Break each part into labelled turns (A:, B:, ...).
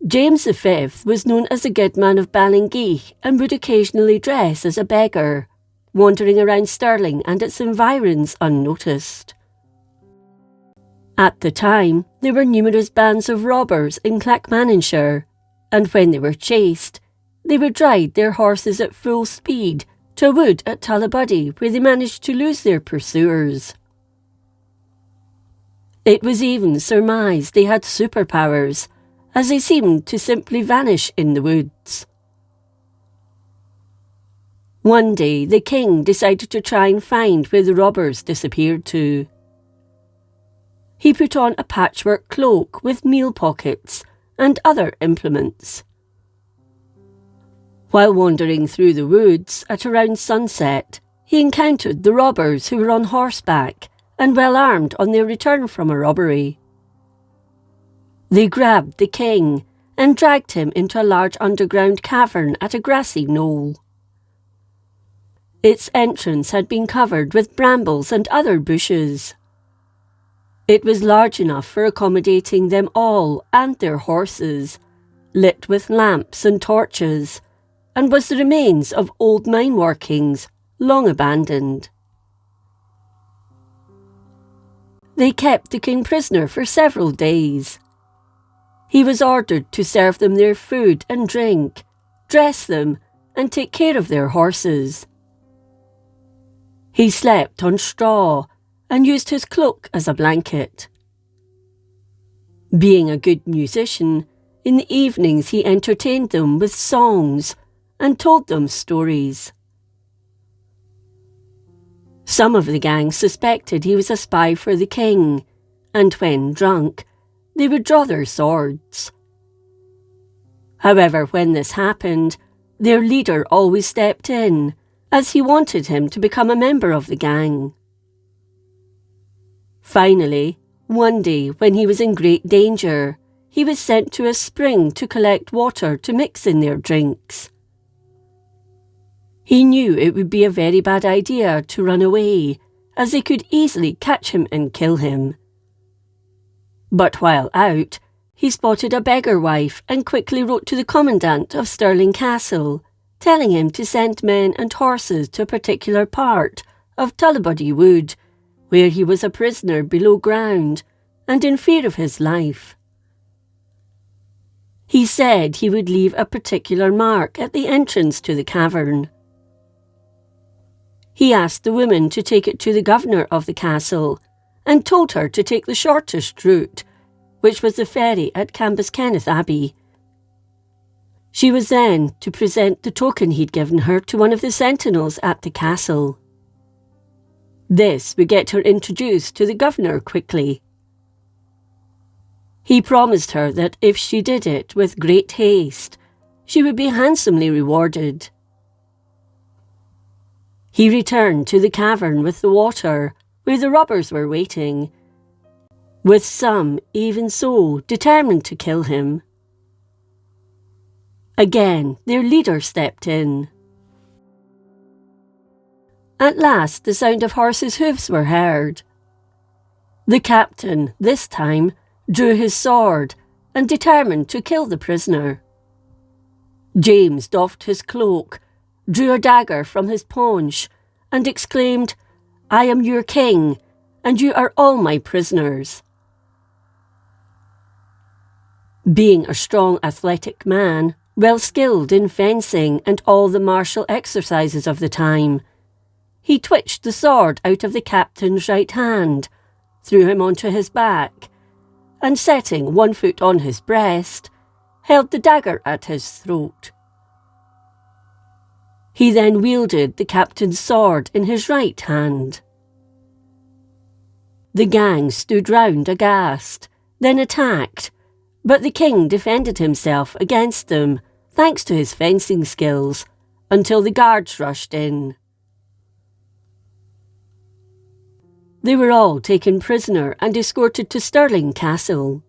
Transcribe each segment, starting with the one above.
A: James V was known as the good man of Ballingeich and would occasionally dress as a beggar, wandering around Stirling and its environs unnoticed. At the time, there were numerous bands of robbers in Clackmannanshire, and when they were chased, they would ride their horses at full speed to a wood at Tullibody, where they managed to lose their pursuers. It was even surmised they had superpowers, as they seemed to simply vanish in the woods. One day, the king decided to try and find where the robbers disappeared to. He put on a patchwork cloak with meal pockets and other implements. While wandering through the woods at around sunset, he encountered the robbers who were on horseback and well armed on their return from a robbery. They grabbed the king and dragged him into a large underground cavern at a grassy knoll. Its entrance had been covered with brambles and other bushes. It was large enough for accommodating them all and their horses, lit with lamps and torches, and was the remains of old mine workings, long abandoned. They kept the king prisoner for several days. He was ordered to serve them their food and drink, dress them, and take care of their horses. He slept on straw and used his cloak as a blanket. Being a good musician, in the evenings he entertained them with songs and told them stories. Some of the gang suspected he was a spy for the king, and when drunk, they would draw their swords. However, when this happened, their leader always stepped in, as he wanted him to become a member of the gang. Finally, one day when he was in great danger, he was sent to a spring to collect water to mix in their drinks. He knew it would be a very bad idea to run away, as they could easily catch him and kill him. But while out, he spotted a beggar wife and quickly wrote to the commandant of Stirling Castle, telling him to send men and horses to a particular part of Tullibody Wood, where he was a prisoner below ground and in fear of his life. He said he would leave a particular mark at the entrance to the cavern. He asked the woman to take it to the governor of the castle and told her to take the shortest route, which was the ferry at Cambuskenneth Abbey. She was then to present the token he'd given her to one of the sentinels at the castle. This would get her introduced to the governor quickly. He promised her that if she did it with great haste, she would be handsomely rewarded. He returned to the cavern with the water, where the robbers were waiting, with some, even so, determined to kill him. Again, their leader stepped in. At last, the sound of horses' hoofs were heard. The captain, this time, drew his sword and determined to kill the prisoner. James doffed his cloak, drew a dagger from his paunch, and exclaimed, "I am your king, and you are all my prisoners." Being a strong, athletic man, well skilled in fencing and all the martial exercises of the time, he twitched the sword out of the captain's right hand, threw him onto his back, and setting one foot on his breast, held the dagger at his throat. He then wielded the captain's sword in his right hand. The gang stood round aghast, then attacked, but the king defended himself against them, thanks to his fencing skills, until the guards rushed in. They were all taken prisoner and escorted to Stirling Castle.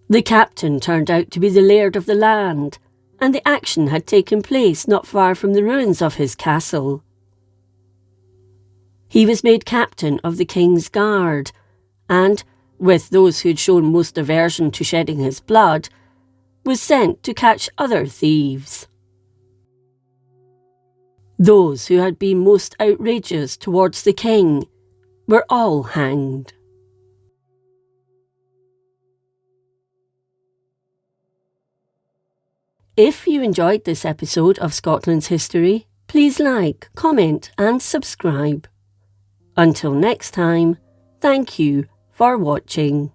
A: The captain turned out to be the laird of the land, and the action had taken place not far from the ruins of his castle. He was made captain of the king's guard, and, with those who'd shown most aversion to shedding his blood, was sent to catch other thieves. Those who had been most outrageous towards the king were all hanged. If you enjoyed this episode of Scotland's History, please like, comment and subscribe. Until next time, thank you for watching.